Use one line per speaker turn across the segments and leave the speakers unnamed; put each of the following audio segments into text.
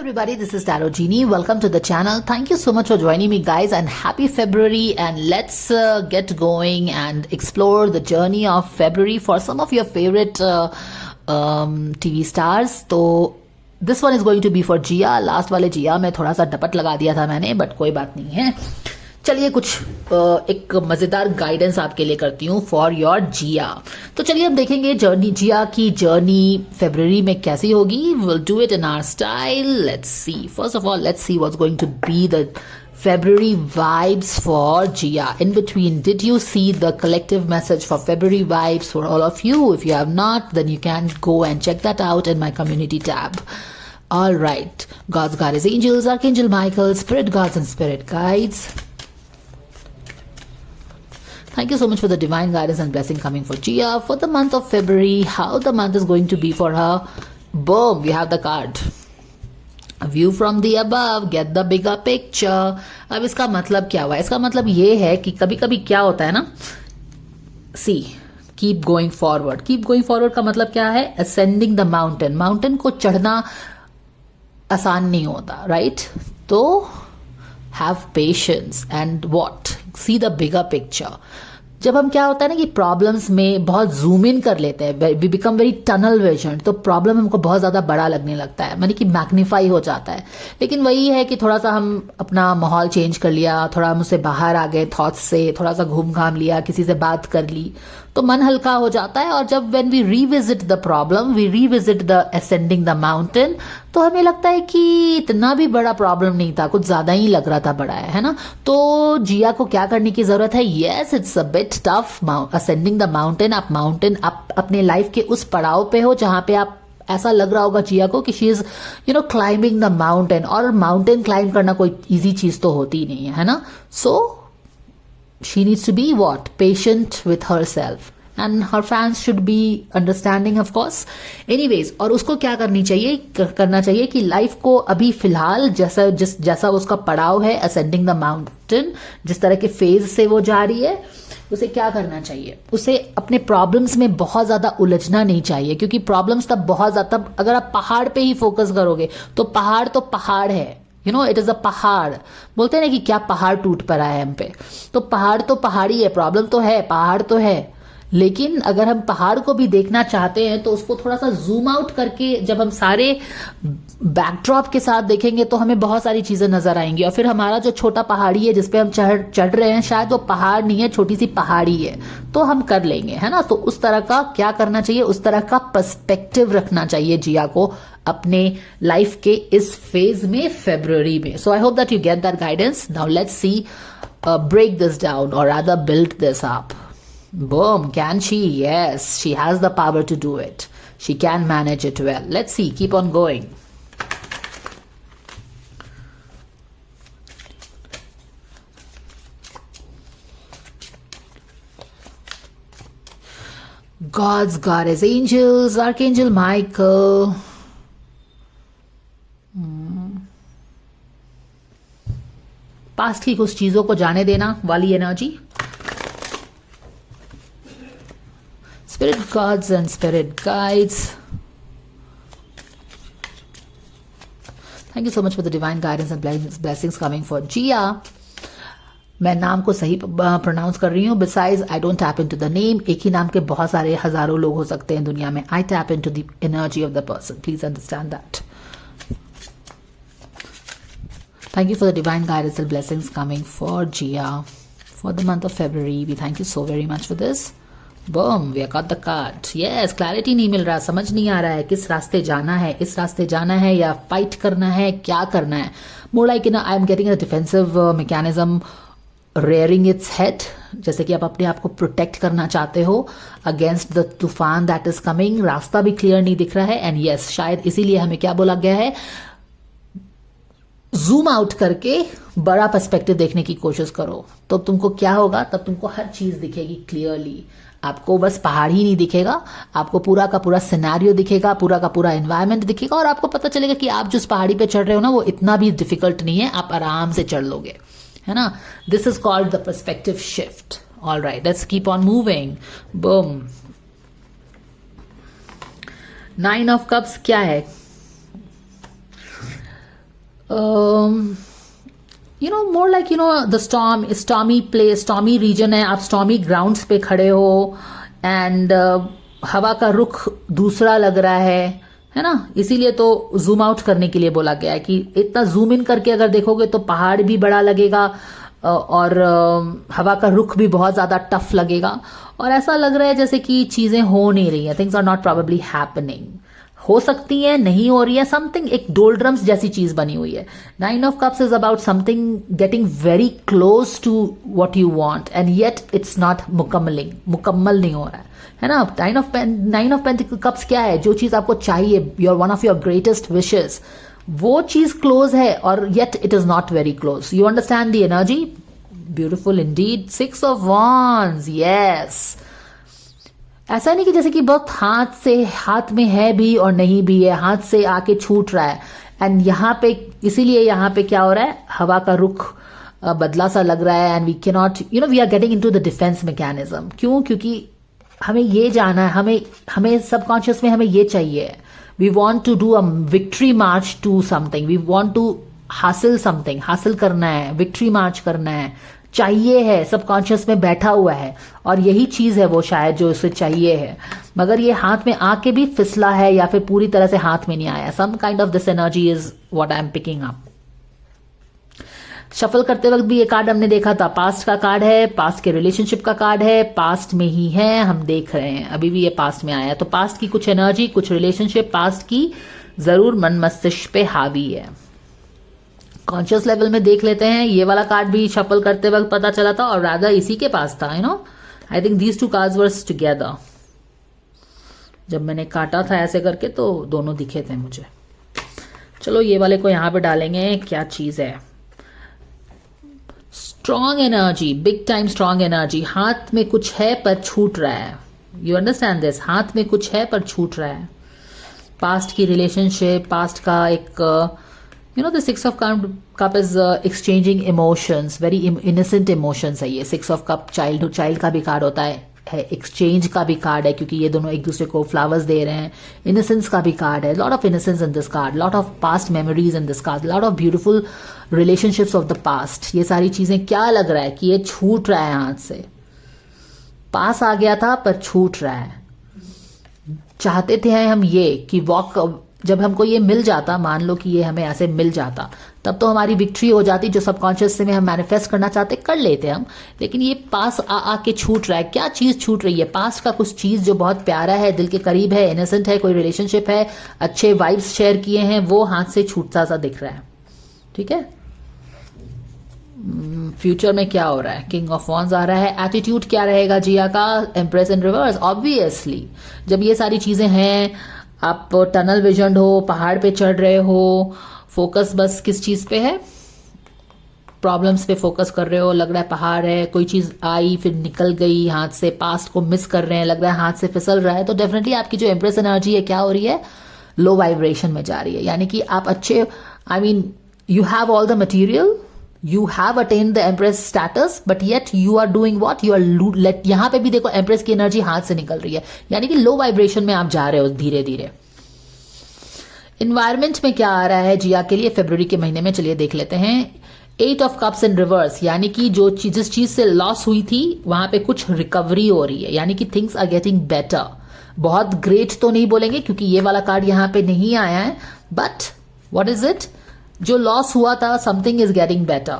everybody, this is Tarot Genie. Welcome to the channel. Thank you so much for joining me, guys, and happy February. And let's get going and explore the journey of February for some of your favorite TV stars. तो this one is going to be for Jia. Last वाले Jia में थोड़ा सा डपट लगा दिया था मैंने, but कोई बात नहीं है. चलिए कुछ एक मजेदार गाइडेंस आपके लिए करती हूँ फॉर योर जिया. तो चलिए हम देखेंगे जर्नी, जिया की जर्नी फरवरी में कैसी होगी. Will do it in our style. Let's see. First of all let's see what's going to be the February vibes for Jia. In between, did you see the collective message for February vibes for all of you? If you have not, then you can go and check that out in my community tab. All right. God's Goddess Angels, Archangel Michael, Spirit Guides and Spirit Guides. Thank you so much for the divine guidance and blessing coming for Jia for the month of February. How the month is going to be for her. Boom, we have the card. A view from the above, get the bigger picture. अब इसका मतलब क्या हुआ? इसका मतलब ये है कि कभी कभी क्या होता है ना, see keep going forward. Keep going forward का मतलब क्या है? Ascending the mountain. माउंटेन को चढ़ना आसान नहीं होता, राइट? तो have patience and what see the bigger picture. जब हम क्या होता है ना कि प्रॉब्लम्स में बहुत जूम इन कर लेते हैं, we become very tunnel vision, तो प्रॉब्लम हमको बहुत ज्यादा बड़ा लगने लगता है, मानी कि मैग्नीफाई हो जाता है. लेकिन वही है कि थोड़ा सा हम अपना माहौल चेंज कर लिया, थोड़ा हम उससे बाहर आ गए थॉट्स से, थोड़ा सा घूम घाम लिया, किसी से बात कर ली, तो मन हल्का हो जाता है. और जब when we revisit the problem, we revisit the ascending the mountain, तो हमें लगता है कि इतना भी बड़ा प्रॉब्लम नहीं था, कुछ ज्यादा ही लग रहा था बड़ा है ना. तो जिया को क्या करने की जरूरत है? Yes, it's a bit tough ascending the mountain. आप अपने लाइफ के उस पड़ाव पे हो जहां पे आप ऐसा लग रहा होगा जिया को कि she is climbing the mountain. और माउंटेन क्लाइंब करना कोई इजी चीज तो होती नहीं है ना. सो she needs to be what? Patient with herself. And her fans should be understanding, of course. Anyways, और उसको क्या करना चाहिए कि लाइफ को अभी फिलहाल जैसा उसका पड़ाव है, ascending the mountain, जिस तरह के फेज से वो जा रही है, उसे क्या करना चाहिए? उसे अपने प्रॉब्लम्स में बहुत ज्यादा उलझना नहीं चाहिए, क्योंकि प्रॉब्लम्स तब अगर आप पहाड़ पे ही फोकस करोगे तो पहाड़ है. इट इज अ पहाड़. बोलते हैं ना कि क्या पहाड़ टूट पड़ा है हम पे, तो पहाड़ तो पहाड़ी है, प्रॉब्लम तो है, पहाड़ तो है. लेकिन अगर हम पहाड़ को भी देखना चाहते हैं तो उसको थोड़ा सा जूम आउट करके जब हम सारे बैकड्रॉप के साथ देखेंगे तो हमें बहुत सारी चीजें नजर आएंगी. और फिर हमारा जो छोटा पहाड़ी है जिसपे हम चढ़ रहे हैं, शायद वो पहाड़ नहीं है, छोटी सी पहाड़ी है, तो हम कर लेंगे, है ना. तो उस तरह का क्या करना चाहिए? उस तरह का पर्सपेक्टिव रखना चाहिए जिया को अपने लाइफ के इस फेज में, फेब्रुअरी में. So I hope that you get that guidance. Now let's see break this down or rather build this up. Boom. Can she? Yes, she has the power to do it. She can manage it well. Let's see. Keep on going. God's Goddess Angels, Archangel Michael. Past की कुछ चीजों को जाने देना वाली energy. Spirit gods and spirit guides. Thank you so much for the divine guidance and blessings coming for Jia. मैं नाम को सही प्रोनाउंस कर रही हूँ. Besides, I don't tap into the name. एक ही नाम के बहुत सारे हजारों लोग हो सकते हैं दुनिया में. I tap into the energy of the person. Please understand that. Thank you for the divine guidance and blessings coming for Jia for the month of February. We thank you so very much for this. Boom, we have got the card. Yes, clarity नहीं मिल रहा, समझ नहीं आ रहा है किस रास्ते जाना है, इस रास्ते जाना है या फाइट करना है, क्या करना है. More like I am getting a defensive mechanism rearing its head, जैसे कि आप अपने आप को प्रोटेक्ट करना चाहते हो अगेंस्ट द तूफान दैट इज कमिंग. रास्ता भी क्लियर नहीं दिख रहा है. एंड यस, शायद इसीलिए हमें क्या बोला गया है, जूम आउट करके बड़ा पर्सपेक्टिव देखने की कोशिश करो. तो तुमको क्या होगा? तब तुमको हर चीज दिखेगी क्लियरली. आपको बस पहाड़ ही नहीं दिखेगा, आपको पूरा का पूरा सिनेरियो दिखेगा, पूरा का पूरा एनवायरनमेंट दिखेगा, और आपको पता चलेगा कि आप जिस पहाड़ी पे चढ़ रहे हो ना, वो इतना भी डिफिकल्ट नहीं है, आप आराम से चढ़ लोगे, है ना. This is called the perspective shift. All right, let's keep on moving. Boom. 9 of cups क्या है? More like the stormy region है, आप स्टॉमी ग्राउंड्स पे खड़े हो एंड हवा का रुख दूसरा लग रहा है ना, इसीलिए तो जूम आउट करने के लिए बोला गया है कि इतना जूम इन करके अगर देखोगे तो पहाड़ भी बड़ा लगेगा और हवा का रुख भी बहुत ज्यादा टफ लगेगा और ऐसा लग रहा है जैसे कि चीजें हो नहीं रही हैं, things are not probably happening, हो सकती है नहीं हो रही है, समथिंग एक डोल्ड्रम्स जैसी चीज बनी हुई है। 9 of cups is about something getting very close to what you want and yet it's not मुकम्मल नहीं हो रहा है ना। 9 ऑफ कप्स क्या है, जो चीज आपको चाहिए, your one of your greatest wishes, वो चीज क्लोज है और yet it is not very close. You understand the energy, beautiful Indeed. 6 of wands, yes, ऐसा नहीं कि जैसे कि बहुत हाथ में है भी और नहीं भी है, हाथ से आके छूट रहा है एंड यहाँ पे, इसीलिए यहाँ पे क्या हो रहा है, हवा का रुख बदला सा लग रहा है and we can not we are getting into the defence mechanism. क्यों? क्योंकि हमें ये जाना है, हमें सबकॉन्शियस में हमें ये चाहिए, we want to do a victory march to something, we want to हासिल समथिंग, हासिल करना है, विक्ट्री मार्च करना है, चाहिए है, सबकॉन्शियस में बैठा हुआ है और यही चीज है वो शायद जो उसे चाहिए है, मगर ये हाथ में आके भी फिसला है या फिर पूरी तरह से हाथ में नहीं आया। Some kind of this energy is what I am picking up. Shuffle करते वक्त भी ये कार्ड हमने देखा था, पास्ट का कार्ड है, पास्ट के रिलेशनशिप का कार्ड है, पास्ट में ही है, हम देख रहे हैं अभी भी ये पास्ट में आया, तो पास्ट की कुछ एनर्जी, कुछ रिलेशनशिप पास्ट की जरूर मन मस्तिष्क पे हावी है। कॉन्शियस लेवल में देख लेते हैं, ये वाला कार्ड भी शफल करते वक्त पता चला था और राधा इसी के पास था, I think these 2 cards were together. जब मैंने काटा था ऐसे करके तो दोनों दिखे थे मुझे। चलो ये वाले को यहां पे डालेंगे, क्या चीज है, strong energy, big time strong energy, हाथ में कुछ है पर छूट रहा है। यू अंडरस्टैंड दिस, हाथ में कुछ है पर छूट रहा है। पास्ट की रिलेशनशिप, पास्ट का एक the 6 of cup is exchanging emotions, very innocent emotions है ये। 6 of cup चाइल्ड का भी कार्ड होता है, एक्सचेंज का भी कार्ड है क्योंकि ये दोनों एक दूसरे को फ्लावर्स दे रहे हैं, इनोसेंस का भी कार्ड है, lot of innocence in this card, lot of past memories in this card, lot of beautiful relationships of the past. ये सारी चीजें क्या लग रहा है कि ये छूट रहा है हाथ से, पास आ गया था पर छूट रहा है। चाहते थे हम ये कि जब हमको ये मिल जाता, मान लो कि ये हमें ऐसे मिल जाता, तब तो हमारी विक्ट्री हो जाती, जो सबकॉन्शियस से में हम मैनिफेस्ट करना चाहते कर लेते हम, लेकिन ये पास आके छूट रहा है। क्या चीज छूट रही है? पास्ट का कुछ चीज जो बहुत प्यारा है, दिल के करीब है, इनोसेंट है, कोई रिलेशनशिप है, अच्छे वाइब्स शेयर किए हैं, वो हाथ से छूटता सा दिख रहा है। ठीक है, फ्यूचर में क्या हो रहा है, किंग ऑफ वॉन्ड्स आ रहा है। एटीट्यूड क्या रहेगा जिया का, एम्प्रेस इन रिवर्स। ऑब्वियसली जब ये सारी चीजें हैं, आप टनल विजन हो, पहाड़ पे चढ़ रहे हो, फोकस बस किस चीज पे है, प्रॉब्लम्स पे फोकस कर रहे हो, लग रहा है पहाड़ है, कोई चीज आई फिर निकल गई हाथ से, पास्ट को मिस कर रहे हैं, लग रहा है हाथ से फिसल रहा है, तो डेफिनेटली आपकी जो एम्प्रेस एनर्जी है क्या हो रही है, लो वाइब्रेशन में जा रही है। यानी कि आप अच्छे, you have all the material, you have attained the empress status but yet you are doing what, you are यहां पे भी देखो एम्प्रेस की एनर्जी हाथ से निकल रही है, यानी कि लो वाइब्रेशन में आप जा रहे हो धीरे धीरे। इन्वायरमेंट में क्या आ रहा है जिया के लिए फरवरी के महीने में, चलिए देख लेते हैं। 8 ऑफ कप्स इन रिवर्स, यानी कि जिस चीज से लॉस हुई थी वहां पे कुछ रिकवरी हो रही है, यानी कि थिंग्स आर गेटिंग बेटर। बहुत ग्रेट तो नहीं बोलेंगे क्योंकि ये वाला कार्ड यहां पे नहीं आया है, बट व्हाट इज इट, जो लॉस हुआ था, समथिंग इज गेटिंग बेटर।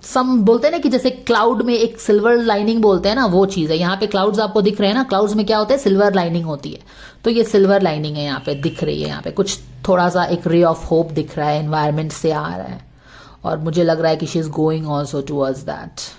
सम बोलते हैं ना कि जैसे क्लाउड में एक सिल्वर लाइनिंग बोलते हैं ना, वो चीज है। यहाँ पे क्लाउड्स आपको दिख रहे हैं ना, क्लाउड्स में क्या होता है, सिल्वर लाइनिंग होती है, तो ये सिल्वर लाइनिंग है, यहाँ पे दिख रही है, यहाँ पे कुछ थोड़ा सा एक रे ऑफ होप दिख रहा है, एनवायरमेंट से आ रहा है, और मुझे लग रहा है कि she is going also towards that.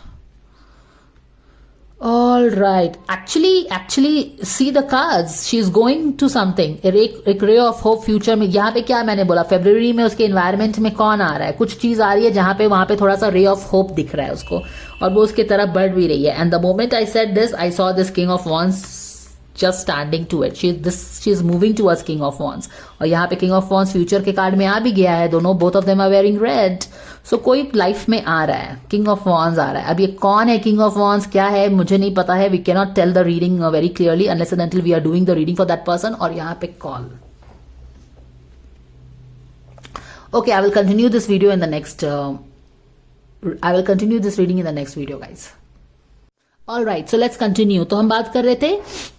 All right. Actually, see the cards. She is going to something. एक ray of hope future में। यहाँ पे क्या मैंने बोला, फरवरी में उसके environment में कौन आ रहा है, कुछ चीज आ रही है जहां पे वहां पे थोड़ा सा ray of hope दिख रहा है उसको, और वो उसके तरफ बढ़ भी रही है। And the moment I said this, I saw this king of wands just standing to it. She is moving towards king of wands. और यहाँ पे king of wands future के कार्ड में आ भी गया है, दोनों, both of them are wearing red. So कोई लाइफ में आ रहा है, किंग ऑफ वॉन्ड्स आ रहा है। अब ये कौन है किंग ऑफ वॉन्ड्स, क्या है मुझे नहीं पता है, we can not tell the reading very clearly unless and until we are doing the reading for that person. और यहाँ पे call, Okay, I will continue this video in the next. I will continue this reading in the next video, guys. All right, so let's continue. तो हम बात कर रहे थे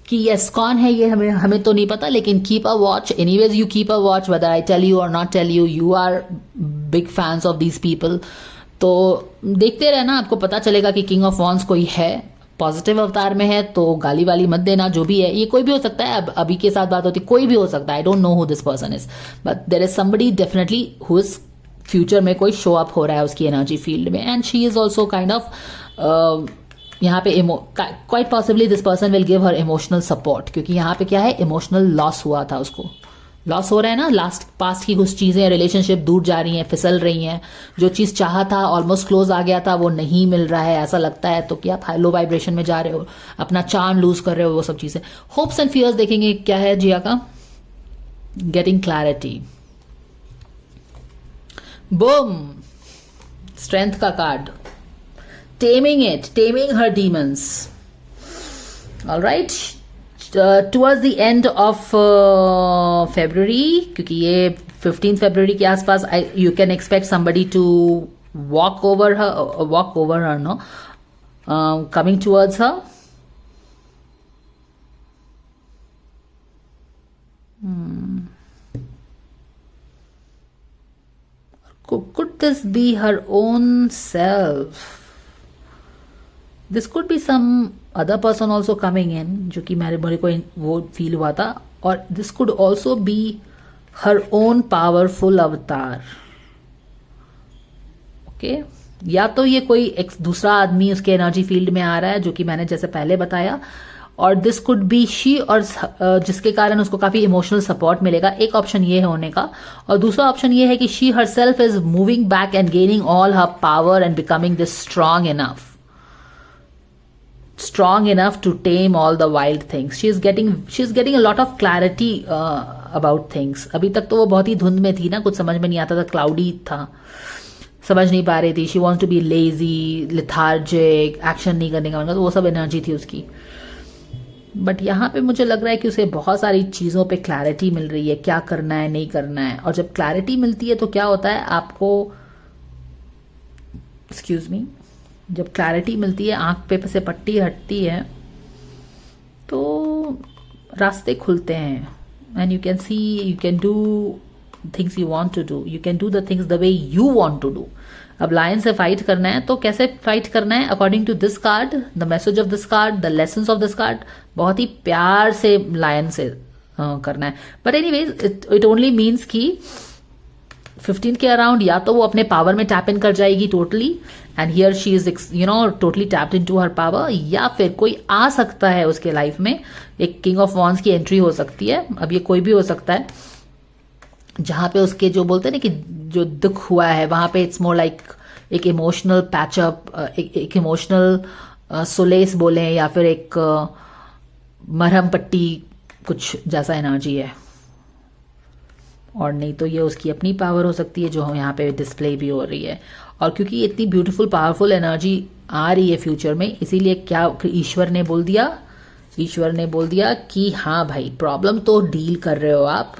कि यस कौन है ये हमें तो नहीं पता, लेकिन keep a watch. Anyways you keep a watch whether I tell you और not tell you. You are big fans of these people. तो देखते रहना, आपको पता चलेगा कि किंग ऑफ वॉन्स कोई है, पॉजिटिव अवतार में है. तो गाली वाली मत देना. जो भी है ये कोई भी हो सकता है. अब अभी के साथ बात होती कोई भी हो सकता है. I don't know who this person is, but there is somebody definitely who is future में कोई शो अप हो रहा है उसकी एनर्जी फील्ड में. And she is also kind of यहाँ पे quite possibly this person will give her emotional support. क्योंकि यहाँ पे क्या है, इमोशनल लॉस हुआ था उसको. लॉस हो रहा है ना, लास्ट पास्ट की कुछ चीजें, रिलेशनशिप दूर जा रही हैं, फिसल रही हैं. जो चीज चाहा था, ऑलमोस्ट क्लोज आ गया था, वो नहीं मिल रहा है ऐसा लगता है. तो क्या लो वाइब्रेशन में जा रहे हो, अपना चार्म लूज कर रहे हो, वो सब चीजें. होप्स एंड फियर्स देखेंगे क्या है जिया का. Getting clarity. बूम, स्ट्रेंथ का card. Taming it, taming her demons. All right. Towards the end of February, क्योंकि ये 15th February के आसपास you can expect somebody to walk over her, no, coming towards her. Could this be her own self? This could be some other person also coming in, जो कि मेरे को वो feel हुआ था. और this could also be her own powerful avatar. Okay, या तो ये कोई एक दूसरा आदमी उसके एनर्जी फील्ड में आ रहा है, जो कि मैंने जैसे पहले बताया. और दिस कुड बी शी, और जिसके कारण उसको काफी इमोशनल सपोर्ट मिलेगा. एक ऑप्शन ये है होने का. और दूसरा ऑप्शन ये है कि she her self is moving back and gaining all her power and becoming this strong enough to tame all the wild things. She is getting a lot of clarity about things. अभी तक तो वो बहुत ही धुंध में थी ना, कुछ समझ में नहीं आता था, क्लाउडी था, समझ नहीं पा रही थी. She wants to be lazy, lethargic, action नहीं करने का मन, तो वो सब एनर्जी थी उसकी. बट यहाँ पे मुझे लग रहा है कि उसे बहुत सारी चीजों पे क्लैरिटी मिल रही है, क्या करना है नहीं करना है. और जब क्लैरिटी मिलती है तो क्या होता है, आपको एक्सक्यूज मी, जब क्लैरिटी मिलती है, आंख पे से पट्टी हटती है, तो रास्ते खुलते हैं. And you can see, you can do things you want to do, you can do the things the way you want to do. अब लायन से फाइट करना है, तो कैसे फाइट करना है according to this card, the message of this card, the lessons of this card. बहुत ही प्यार से लायन से करना है. But anyways it only means कि 15 के अराउंड या तो वो अपने पावर में टैप इन कर जाएगी totally, and here she is totally tapped into her power, या फिर कोई आ सकता है उसके लाइफ में. एक किंग ऑफ वॉन्स की एंट्री हो सकती है. अब ये कोई भी हो सकता है, जहां पे उसके जो बोलते हैं ना कि जो दुख हुआ है, वहां पे इट्स मोर लाइक एक इमोशनल पैचअप, एक इमोशनल सोलेस बोले, या फिर एक मरहम पट्टी कुछ जैसा एनर्जी है. और नहीं तो ये उसकी अपनी पावर हो सकती है, जो यहाँ पे डिस्प्ले भी हो रही है. और क्योंकि इतनी ब्यूटीफुल पावरफुल एनर्जी आ रही है फ्यूचर में, इसीलिए क्या ईश्वर ने बोल दिया कि हाँ भाई, प्रॉब्लम तो डील कर रहे हो आप,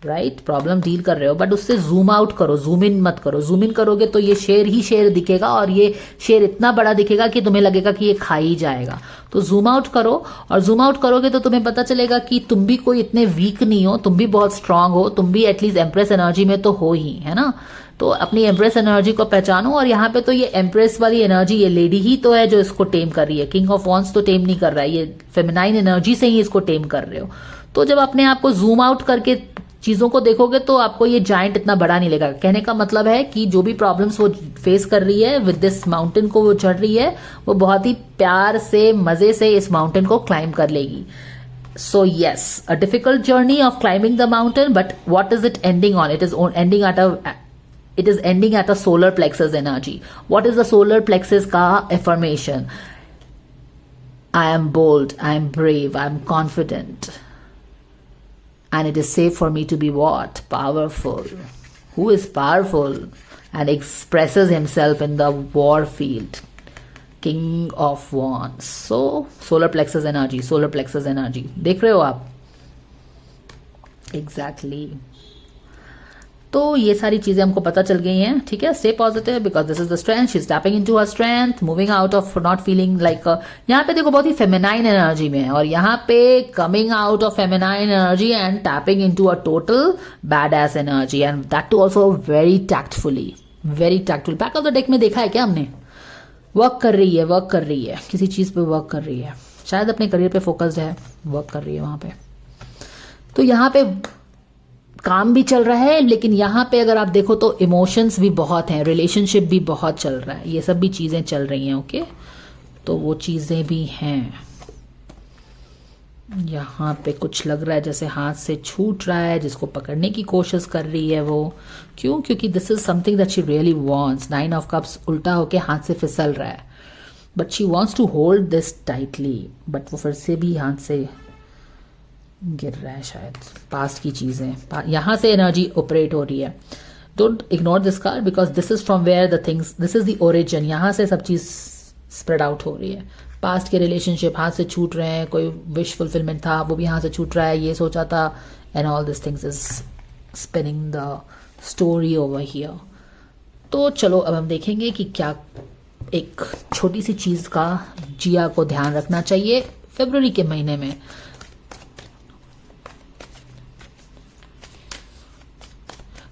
राइट, प्रॉब्लम डील कर रहे हो, बट उससे जूम आउट करो, जूम इन मत करो. जूम इन करोगे तो ये शेर ही शेर दिखेगा, और ये शेर इतना बड़ा दिखेगा कि तुम्हें लगेगा कि ये खा ही जाएगा. तो जूम आउट करो, और जूम आउट करोगे तो तुम्हें पता चलेगा कि तुम भी कोई इतने वीक नहीं हो, तुम भी बहुत स्ट्रांग हो, तुम भी एटलीस्ट एम्प्रेस एनर्जी में तो हो ही, है ना. तो अपनी एम्प्रेस एनर्जी को पहचानो. और यहाँ पे तो ये एम्प्रेस वाली एनर्जी, ये लेडी ही तो है जो इसको टेम कर रही है. किंग ऑफ वॉन्स तो टेम नहीं कर रहा है, ये फेमिनाइन एनर्जी से ही इसको टेम कर रहे हो. तो जब अपने आप को जूम आउट करके चीजों को देखोगे तो आपको ये जायंट इतना बड़ा नहीं लगेगा. कहने का मतलब है कि जो भी प्रॉब्लम्स वो फेस कर रही है विद दिस माउंटेन को वो चढ़ रही है, वो बहुत ही प्यार से मजे से इस माउंटेन को क्लाइंब कर लेगी. So yes, a difficult journey of climbing the mountain, but what is it ending on? It is ending at a solar plexus energy. What is the solar plexus ka affirmation? I am bold, I am brave, I am confident. And it is safe for me to be what? Powerful. Who is powerful and expresses himself in the war field? King of Wands. So solar plexus energy, solar plexus energy. देख रहे हो आप? Exactly. तो ये सारी चीजें हमको पता चल गई हैं, ठीक है। Stay positive because this is the strength, she is tapping into her strength, moving out of not feeling like, यहाँ पे देखो बहुत ही फेमिनाइन एनर्जी में है, और यहाँ पे coming out of feminine energy and tapping into a total bad ass energy, and that too also very tactfully, very tactful. Back of the deck में देखा है क्या हमने, वर्क कर रही है, वर्क कर रही है, किसी चीज पे वर्क कर रही है, शायद अपने करियर पे फोकस्ड है, वर्क कर रही है वहां पे। तो यहाँ पे काम भी चल रहा है, लेकिन यहाँ पे अगर आप देखो तो इमोशंस भी बहुत हैं, रिलेशनशिप भी बहुत चल रहा है, ये सब भी चीजें चल रही हैं, ओके। तो वो चीजें भी हैं। यहाँ पे कुछ लग रहा है जैसे हाथ से छूट रहा है, जिसको पकड़ने की कोशिश कर रही है वो, क्यों, क्योंकि this is something that she really wants. 9 of cups उल्टा होके हाथ से फिसल रहा है, but she wants to hold this tightly, but वो फिर से भी हाथ से गिर रहा है, शायद पास्ट की चीजें, यहां से एनर्जी ऑपरेट हो रही है। Don't ignore this card because this is from where the things, this is the origin, यहां से सब चीज स्प्रेड आउट हो रही है। पास्ट के रिलेशनशिप हाथ से छूट रहे हैं, कोई विश फुलफिलमेंट था वो भी हाथ से छूट रहा है, ये सोचा था, and all this things is spinning the story over here. तो चलो अब हम देखेंगे कि क्या एक छोटी सी चीज का जिया को ध्यान रखना चाहिए फरवरी के महीने में।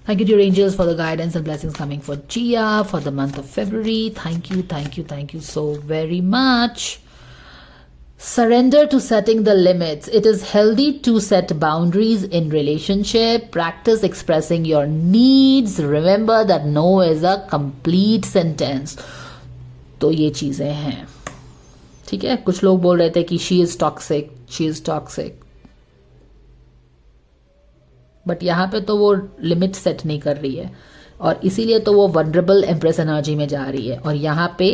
Thank you, dear angels, for the guidance and blessings coming for Gia for the month of February. Thank you, thank you, thank you so very much. Surrender to setting the limits. It is healthy to set boundaries in relationship. Practice expressing your needs. Remember that no is a complete sentence. तो ये चीजें हैं, ठीक है। कुछ लोग बोल रहे थे कि she is toxic, she is toxic. But यहाँ पे तो वो लिमिट सेट नहीं कर रही है, और इसीलिए तो वो वनरेबल एम्प्रेस एनर्जी में जा रही है, और यहाँ पे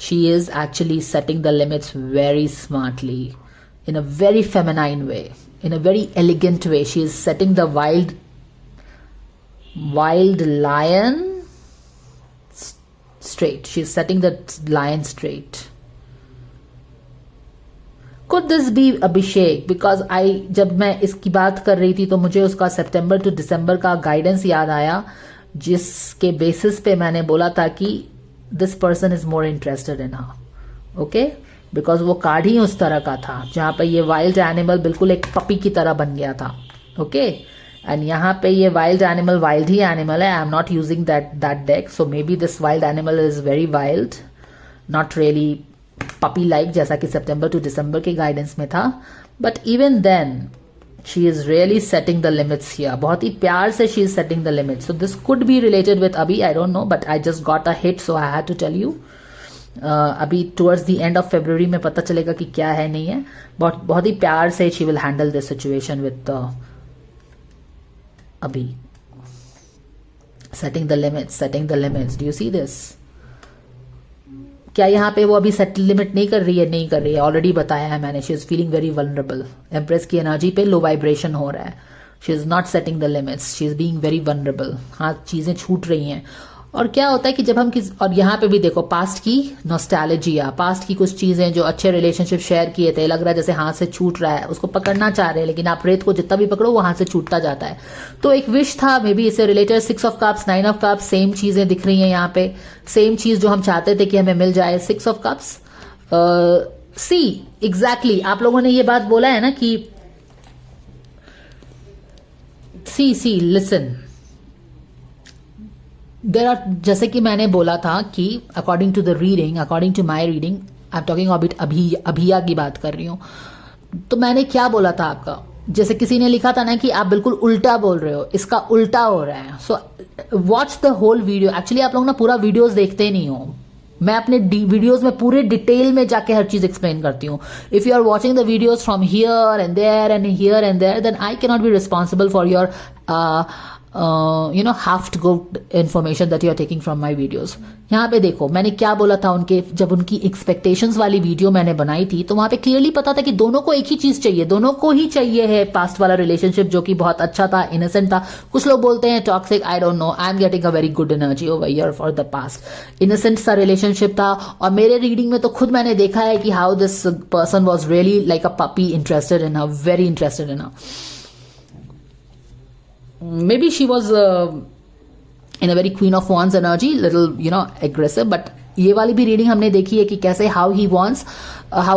she is actually setting the limits very smartly, in a very feminine way, in a very elegant way. She is setting the wild lion straight, she is setting the lion straight. Could this be Abhishek? Because जब मैं इसकी बात कर रही थी तो मुझे उसका सितंबर टू दिसंबर का गाइडेंस याद आया, जिसके बेसिस पे मैंने बोला था कि this person is more interested in her, okay. Because वो कार्ड ही उस तरह का था जहां पे ये वाइल्ड एनिमल बिल्कुल एक पपी की तरह बन गया था, ओके। एंड यहाँ पे ये वाइल्ड एनिमल वाइल्ड ही एनिमल है, I am not using that deck, so maybe this wild animal is very wild, not really puppy like, जैसा कि सितंबर टू दिसंबर के गाइडेंस में था। But even then she is really setting the limits here, बहुत ही प्यार से she is setting the limits. So this could be related with अभी, I don't know, but I just got a hit so I had to tell you. अभी towards the end of फरवरी में पता चलेगा कि क्या है नहीं है। बहुत ही प्यार से she will handle this situation with अभी, setting the limits. Do you see this? क्या यहाँ पे वो अभी सेट लिमिट नहीं कर रही है? नहीं कर रही है, ऑलरेडी बताया है मैंने। She is feeling very vulnerable, empress की एनर्जी पे लो वाइब्रेशन हो रहा है, she is not setting the limits, she is being very vulnerable. हाँ, चीजें छूट रही हैं। और क्या होता है कि जब हम और यहाँ पे भी देखो पास्ट की नॉस्टैल्जिया, पास्ट की कुछ चीजें जो अच्छे रिलेशनशिप शेयर किए थे, लग रहा है जैसे हाथ से छूट रहा है, उसको पकड़ना चाह रहे हैं, लेकिन आप रेत को जितना भी पकड़ो वो हाथ से छूटता जाता है। तो एक विश था, मे बी इससे related 6 of cups, 9 of cups, same चीजें दिख रही हैं यहाँ पे, सेम चीज जो हम चाहते थे कि हमें मिल जाए। 6 ऑफ कप्स, सी एग्जैक्टली आप लोगों ने ये बात बोला है ना कि सी लिसन, देर आर, जैसे कि मैंने बोला था कि according to the reading, according to my reading, I am talking about Abhiya की बात कर रही हूं। तो मैंने क्या बोला था आपका, जैसे किसी ने लिखा था ना कि आप बिल्कुल उल्टा बोल रहे हो, इसका उल्टा हो रहा है। So watch the whole video. Actually आप लोग ना पूरा वीडियोस देखते नहीं हो, मैं अपने वीडियोस में पूरे डिटेल में जाके हर चीज एक्सप्लेन करती हूँ। If you are watching the videos from here and there and here and there, then I can not be responsible for your half to go information that you are taking from my videos. यहाँ पे देखो मैंने क्या बोला था उनके, जब उनकी एक्सपेक्टेशंस वाली वीडियो मैंने बनाई थी तो वहां पे क्लियरली पता था कि दोनों को एक ही चीज चाहिए, दोनों को ही चाहिए है पास्ट वाला रिलेशनशिप जो कि बहुत अच्छा था, इनोसेंट था। कुछ लोग बोलते हैं toxic, I don't no, I am getting a very good energy over here for the past. Innocent सा रिलेशनशिप था, और मेरे रीडिंग में तो खुद मैंने देखा है कि how this person was really like a puppy, interested in her, very interested in her. Maybe she was in a very queen of wands energy, little aggressive, but ये वाली भी रीडिंग हमने देखी है कि कैसे how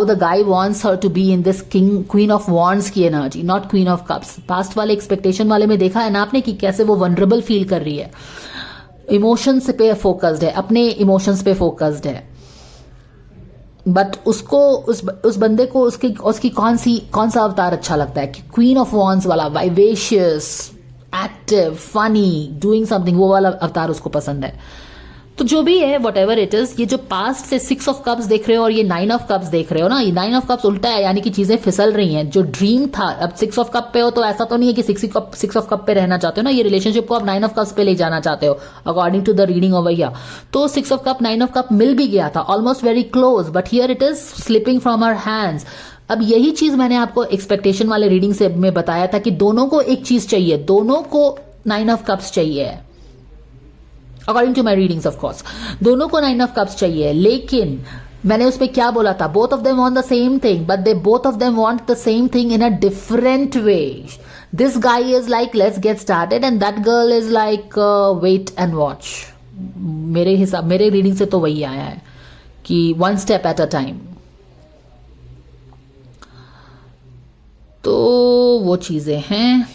the guy wants her to be in this queen of wands की energy, not queen of cups. Past वाले एक्सपेक्टेशन वाले में देखा है ना आपने कि कैसे वो वनरेबल फील कर रही है, इमोशंस पे फोकस्ड है, अपने इमोशंस पे फोकस्ड है, बट उसको उस बंदे को उसकी कौन सा अवतार अच्छा लगता है कि क्वीन ऑफ वॉन्ड्स वाला, vivacious, active, funny, doing something, वो वाला अवतार उसको पसंद है। तो जो भी है वट एवर इट इज, ये जो पास्ट से 6 ऑफ कप्स देख रहे हो और ये 9 ऑफ कप्स देख रहे हो ना, ये 9 ऑफ कप्स उल्टा है, यानी कि चीजें फिसल रही हैं। जो ड्रीम था, अब 6 ऑफ कप पे हो तो ऐसा तो नहीं है कि 6 ऑफ कप पे रहना चाहते हो ना, ये रिलेशनशिप को आप 9 ऑफ कप्स पे ले जाना चाहते हो according to the reading over here. तो 6 ऑफ कप 9 ऑफ कप मिल भी गया था, almost very close, but here it is slipping from our hands. अब यही चीज मैंने आपको एक्सपेक्टेशन वाले रीडिंग से में बताया था कि दोनों को एक चीज चाहिए, दोनों को 9 ऑफ कप्स चाहिए, according to my readings of course दोनों को 9 ऑफ कप्स चाहिए। लेकिन मैंने उसमें क्या बोला था, both of them want the same thing, but they both of them want the same thing in a different way. This guy is like let's get started and that girl is like wait and watch. मेरे reading से तो वही आया है कि one step at a time. तो वो चीजें हैं,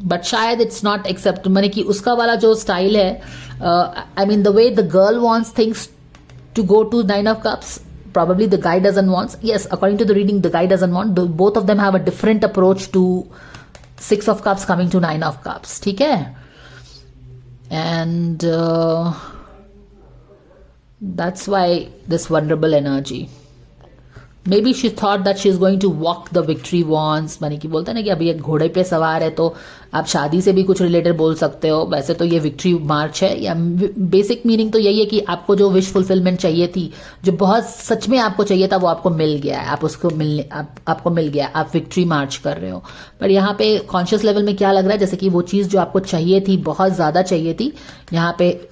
बट शायद इट्स नॉट एक्सेप्ट, मैंने कि उसका वाला जो स्टाइल है, I mean the way the girl wants things to go to 9 of cups, probably the guy doesn't want. Yes, according to the reading the guy doesn't want. Both of them have a different approach to 6 of cups coming to 9 of cups. ठीक है, and that's why this vulnerable energy. Maybe she thought that she is going to walk the victory wands. माने कि बोलते हैं ना कि अभी एक घोड़े पे सवार है, तो आप शादी से भी कुछ रिलेटेड बोल सकते हो। वैसे तो ये विक्ट्री मार्च है, या बेसिक मीनिंग तो यही है कि आपको जो विश फुलफिलमेंट चाहिए थी, जो बहुत सच में आपको चाहिए था, वो आपको मिल गया है, आपको मिल गया, आप विक्ट्री मार्च कर रहे हो। पर यहाँ पे कॉन्शियस लेवल में क्या लग रहा है, जैसे कि वो चीज जो आपको चाहिए थी, बहुत ज्यादा चाहिए थी, यहाँ पे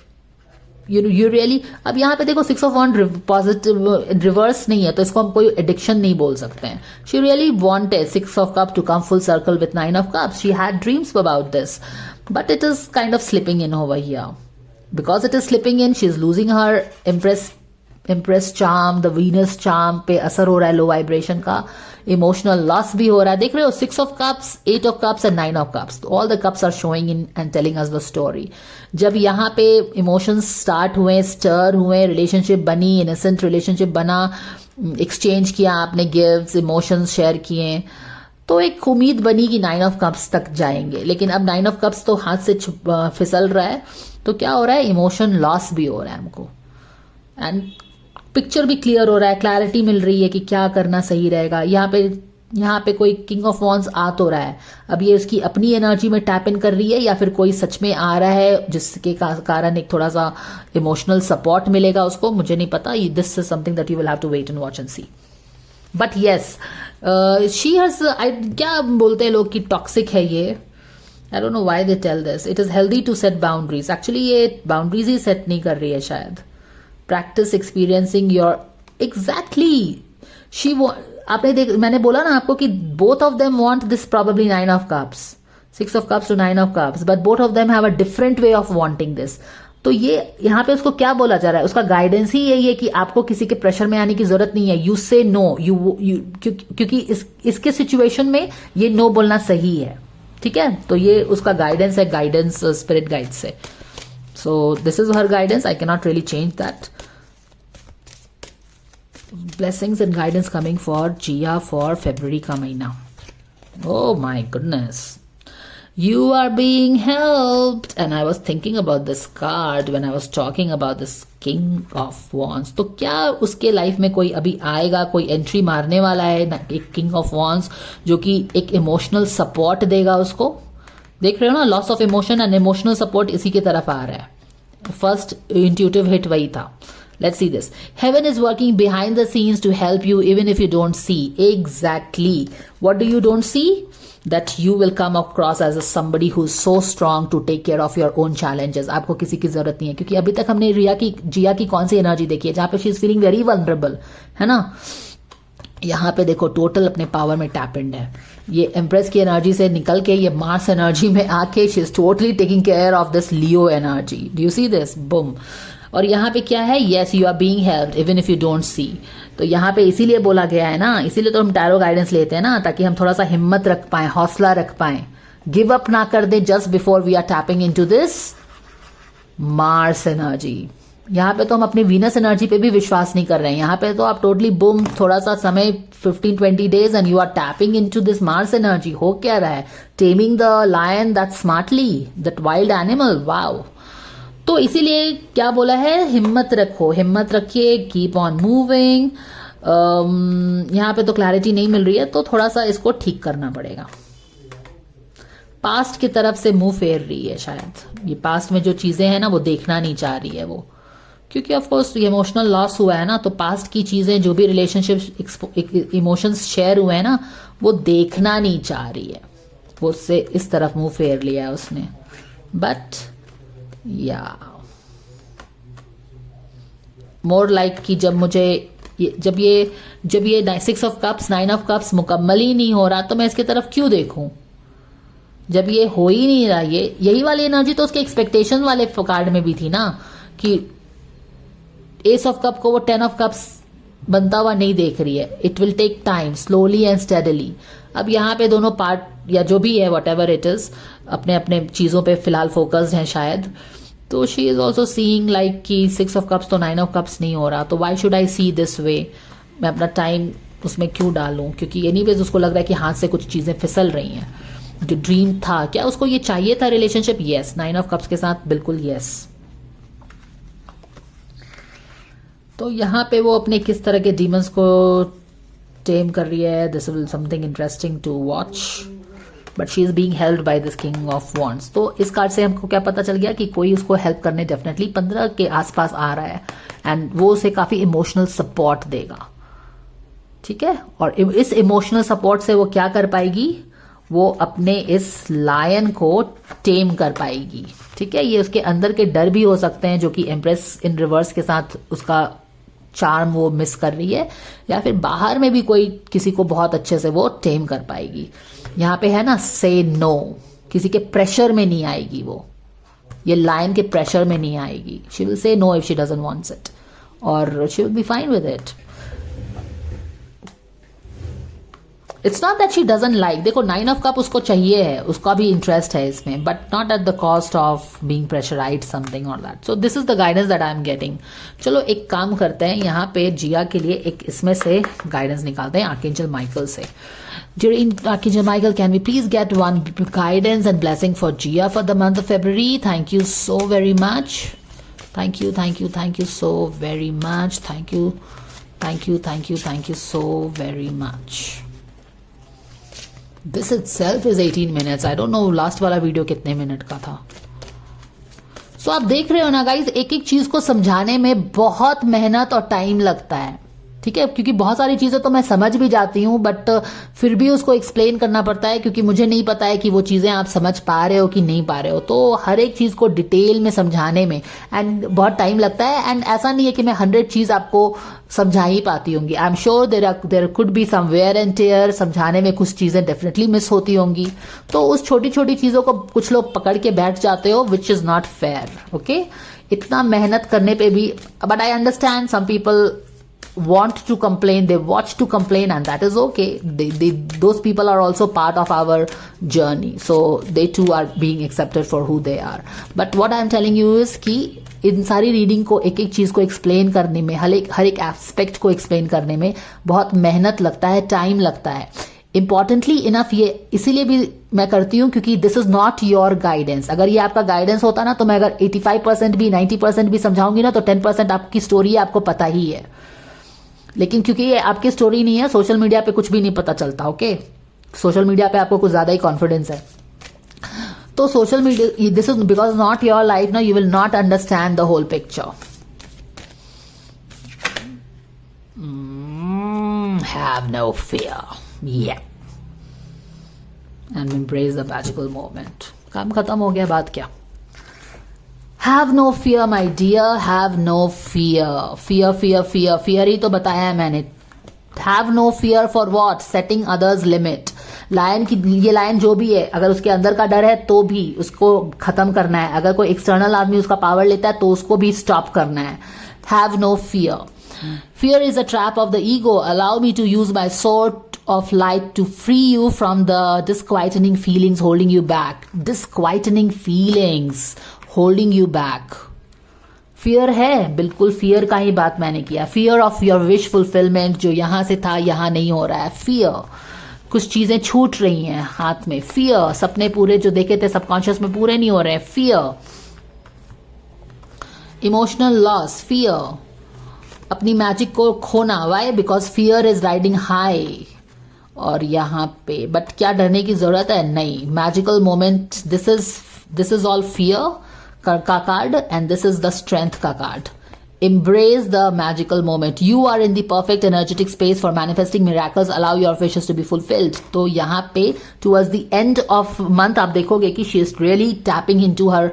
यू रियली, अब यहाँ पे देखो 6 ऑफ वॉन्ड पॉजिटिव रिवर्स नहीं है, तो इसको हम कोई एडिक्शन नहीं बोल सकते हैं। She really wanted 6 of cup to come full circle with 9 of cups. She had dreams about this, but it is kind of slipping in over here. Because it is slipping in, she is losing her impress charm, the Venus charm पे असर हो रहा है low vibration का, emotional loss भी हो रहा है। देख रहे हो 6 of cups, 8 of cups and 9 of cups, all the cups are showing in and telling us the story. जब यहाँ पे इमोशंस स्टार्ट हुए, स्टर हुए, रिलेशनशिप बनी, इनोसेंट रिलेशनशिप बना, एक्सचेंज किया आपने गिफ्ट्स, इमोशंस शेयर किए, तो एक उम्मीद बनी कि 9 ऑफ कप्स तक जाएंगे। लेकिन अब 9 ऑफ कप्स तो हाथ से फिसल रहा है, तो क्या हो रहा है, इमोशन लॉस भी हो रहा है हमको, एंड पिक्चर भी क्लियर हो रहा है, क्लैरिटी मिल रही है कि क्या करना सही रहेगा। यहाँ पे कोई किंग ऑफ वॉन्ड्स आ तो रहा है, अब ये उसकी अपनी एनर्जी में टैप इन कर रही है, या फिर कोई सच में आ रहा है जिसके कारण एक थोड़ा सा इमोशनल सपोर्ट मिलेगा उसको, मुझे नहीं पता। This is something that you will have to wait and watch and see. But yes, she has, क्या बोलते हैं लोग कि टॉक्सिक है ये, I don't know why they tell this. It is healthy to set boundaries, actually ये boundaries ही set नहीं कर रही है शायद। प्रैक्टिस एक्सपीरियंसिंग योर, एग्जैक्टली, मैंने बोला ना आपको कि both of them want this, probably 9 of cups, 6 of cups to 9 of cups, but both of them have a different way of wanting this. तो ये यहाँ पे उसको क्या बोला जा रहा है, उसका गाइडेंस ही यही है कि आपको किसी के प्रेशर में आने की जरूरत नहीं है। यू से नो, क्योंकि इसके सिचुएशन में ये नो बोलना सही है, ठीक है। तो ये उसका गाइडेंस है, गाइडेंस स्पिरिट गाइड से। So this is her guidance. I cannot really change that. Blessings and guidance coming for Jia for February का महीना. Oh my goodness. You are being helped. And I was thinking about this card when I was talking about this King of Wands. तो क्या उसके life में कोई अभी आएगा, कोई एंट्री मारने वाला है ना, एक King of Wands जो कि एक इमोशनल सपोर्ट देगा उसको। देख रहे हो ना, loss of emotion and emotional support इसी की तरफ आ रहा है। फर्स्ट इंट्यूटिव हिट वही था। Let's see this. Heaven is working behind the scenes to help you even if you don't see. Exactly. What do you don't see? That you will come across as a somebody who is so strong to take care of your own challenges. आपको किसी की जरूरत नहीं है, क्योंकि अभी तक हमने जिया की कौन सी एनर्जी देखी है जहां पे she is feeling very vulnerable, है ना। यहाँ पे देखो टोटल अपने पावर में टैप इन है, ये एम्प्रेस की एनर्जी से निकल के ये मार्स एनर्जी में आके she is totally taking care of this Leo energy. Do you see this? Boom. और यहाँ पे क्या है? Yes, you are being helped even if you don't see. तो यहाँ पे इसीलिए बोला गया है ना, इसीलिए तो हम टैरो गाइडेंस लेते हैं ना, ताकि हम थोड़ा सा हिम्मत रख पाए, हौसला रख पाए, गिव अप ना कर दे just before we are tapping into this Mars energy. यहाँ पे तो हम अपनी वीनस एनर्जी पे भी विश्वास नहीं कर रहे हैं. यहाँ पे तो आप टोटली बुम, थोड़ा सा समय 15-20 days and you are tapping into this Mars energy. हो क्या रहा है? Taming the lion that smartly, that wild animal. Wow. तो इसीलिए क्या बोला है? हिम्मत रखो, हिम्मत रखिए, कीप ऑन मूविंग. यहाँ पे तो क्लैरिटी नहीं मिल रही है, तो थोड़ा सा इसको ठीक करना पड़ेगा. पास्ट की तरफ से मुंह फेर रही है शायद. ये पास्ट में जो चीजें हैं ना वो देखना नहीं चाह रही है वो, क्योंकि ऑफ कोर्स इमोशनल लॉस हुआ है ना, तो पास्ट की चीजें जो भी रिलेशनशिप इमोशंस शेयर हुए हैं ना वो देखना नहीं चाह रही है. वो उससे इस तरफ मुंह फेर लिया है उसने. बट या मोर लाइक कि जब ये 6 ऑफ कप्स 9 ऑफ कप्स मुकम्मल ही नहीं हो रहा तो मैं इसकी तरफ क्यों देखूं? जब ये हो ही नहीं रहा, ये यही वाली एनर्जी तो उसके एक्सपेक्टेशन वाले कार्ड में भी थी ना, कि एस ऑफ कप को वो 10 ऑफ कप्स बनता हुआ नहीं देख रही है. It will take time, slowly and steadily. अब यहाँ पे दोनों पार्ट या जो भी है वट एवर इट इज अपने अपने चीजों पे फिलहाल फोकस्ड हैं शायद. तो she is also seeing like कि 6 ऑफ कप्स तो 9 ऑफ कप्स नहीं हो रहा, तो why should I see this way? मैं अपना टाइम उसमें क्यों डालूं? क्योंकि एनीवेज उसको लग रहा है कि हाथ से कुछ चीजें फिसल रही हैं. जो ड्रीम था, क्या उसको ये चाहिए था रिलेशनशिप? यस. 9 ऑफ कप्स के साथ बिल्कुल यस. तो यहाँ पे वो अपने किस तरह के डीमंस को टेम कर रही है. This will something interesting to watch. But she is being helped by this king of wands. तो इस कार्ड से हमको क्या पता चल गया कि कोई उसको हेल्प करने डेफिनेटली 15 के आसपास आ रहा है एंड वो उसे काफी इमोशनल सपोर्ट देगा. ठीक है. और इस इमोशनल सपोर्ट से वो क्या कर पाएगी? वो अपने इस लायन को टेम कर पाएगी. ठीक है. ये उसके अंदर के डर भी हो सकते हैं जो कि एम्प्रेस इन रिवर्स के साथ उसका चार्म वो मिस कर रही है, या फिर बाहर में भी कोई किसी को बहुत अच्छे से वो टेम कर पाएगी. यहाँ पे है ना, से नो, किसी के प्रेशर में नहीं आएगी वो, ये लायन के प्रेशर में नहीं आएगी. She will say no if she doesn't wants it और she will be fine with it. It's not that she doesn't like. देखो 9 ऑफ कप उसको चाहिए है, उसका भी इंटरेस्ट है इसमें, but not at the cost of being pressurised something और that. So this is the guidance that I am getting. चलो एक काम करते हैं, यहाँ पे जिया के लिए एक इसमें से गाइडेंस निकालते हैं आर्कएंजल माइकल से. Archangel Michael, can we please get one guidance and blessing for Gia for the month of February? Thank you so very much. Thank you so very much. Thank you so very much. This itself is 18 minutes. I don't know last वाला video कितने minute का था. So आप देख रहे हो ना guys, एक एक चीज को समझाने में बहुत मेहनत और टाइम लगता है. ठीक है. क्योंकि बहुत सारी चीजें तो मैं समझ भी जाती हूँ, बट फिर भी उसको एक्सप्लेन करना पड़ता है, क्योंकि मुझे नहीं पता है कि वो चीजें आप समझ पा रहे हो कि नहीं पा रहे हो. तो हर एक चीज को डिटेल में समझाने में एंड बहुत टाइम लगता है. एंड ऐसा नहीं है कि मैं 100 चीज आपको समझा ही पाती होंगी. I am sure there could be some wear and tear. समझाने में कुछ चीजें डेफिनेटली मिस होती होंगी. तो उस छोटी छोटी चीजों को कुछ लोग पकड़ के बैठ जाते हो, which is not fair. Okay. इतना मेहनत करने पे भी, but I understand some people want to complain, they watch to complain, and that is okay. Those people are also part of our journey, so they too are being accepted for who they are. But what I am telling you is कि इन सारी reading को, एक एक चीज को explain करने में, हर एक एस्पेक्ट को एक्सप्लेन करने में बहुत मेहनत लगता है, टाइम लगता है. इंपॉर्टेंटली इनफ ये इसीलिए भी मैं करती हूँ क्योंकि this is not your guidance. अगर ये आपका गाइडेंस होता ना, तो मैं अगर 85% भी 90% भी समझाऊंगी ना, तो 10% आपकी स्टोरी आपको पता ही है. लेकिन क्योंकि ये आपकी स्टोरी नहीं है, सोशल मीडिया पे कुछ भी नहीं पता चलता. ओके. सोशल मीडिया पे आपको कुछ ज्यादा ही कॉन्फिडेंस है. तो social media, this is because not your life ना, you will not understand the whole picture. Have no fear. Yeah. And embrace the magical moment. काम खत्म हो गया, बात क्या. Have no fear, my dear. Have no fear. Fear ही तो बताया है मैंने. Have no fear for what? Setting others limit. Lion की, ये लायन जो भी है, अगर उसके अंदर का डर है तो भी उसको खत्म करना है, अगर कोई एक्सटर्नल आदमी उसका पावर लेता है तो उसको भी स्टॉप करना है. Have no fear. Fear is a trap of the ego. Allow me to use my sword of light to free you from the disquieting feelings holding you back. Disquieting feelings holding you back. Fear है, बिल्कुल fear का ही बात मैंने किया. Fear of your wish fulfillment, जो यहां से था यहां नहीं हो रहा है. Fear, कुछ चीजें छूट रही हैं हाथ में. Fear, सपने पूरे जो देखे थे सबकॉन्शियस में पूरे नहीं हो रहे हैं. Fear, emotional loss. Fear, अपनी मैजिक को खोना. Why? Because fear is riding high. और यहाँ पे बट क्या डरने की जरूरत है? नहीं. Magical moment, this is all fear का card and this is the strength का card. Embrace the magical moment. You are in the perfect energetic space for manifesting miracles. Allow your wishes to be fulfilled. तो यहाँ पे towards the end of month आप देखोगे कि she is really tapping into her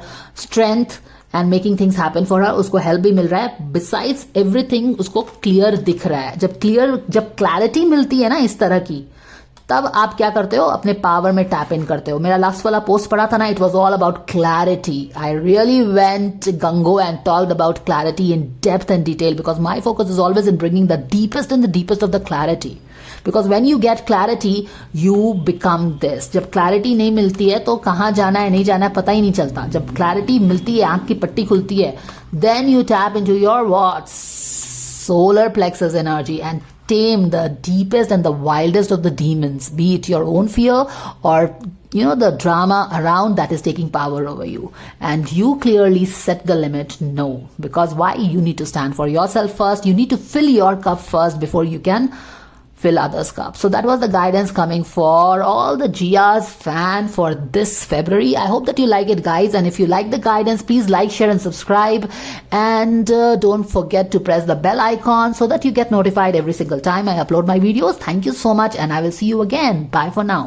strength and making things happen for her. उसको help भी मिल रहा है. Besides everything उसको clear दिख रहा है. जब clarity मिलती है ना इस तरह की, तब आप क्या करते हो? अपने पावर में टैप इन करते हो. मेरा लास्ट वाला पोस्ट पढ़ा था ना, it was all about clarity. I really went gung ho and talked about clarity in depth and detail because my focus is always in bringing the deepest and the deepest of the clarity. Because when you get clarity you become this. जब clarity नहीं मिलती है तो कहाँ जाना है नहीं जाना है पता ही नहीं चलता. जब क्लैरिटी मिलती है, आंख की पट्टी खुलती है, then you tap into your what's solar plexus energy and tame the deepest and the wildest of the demons, be it your own fear or the drama around that is taking power over you. And you clearly set the limit. No, because why? You need to stand for yourself first. You need to fill your cup first before you can fill others' cup. So that was the guidance coming for all the Gia's fan for this February. I hope that you like it, guys. And if you like the guidance, please like, share and subscribe. And don't forget to press the bell icon so that you get notified every single time I upload my videos. Thank you so much and I will see you again. Bye for now.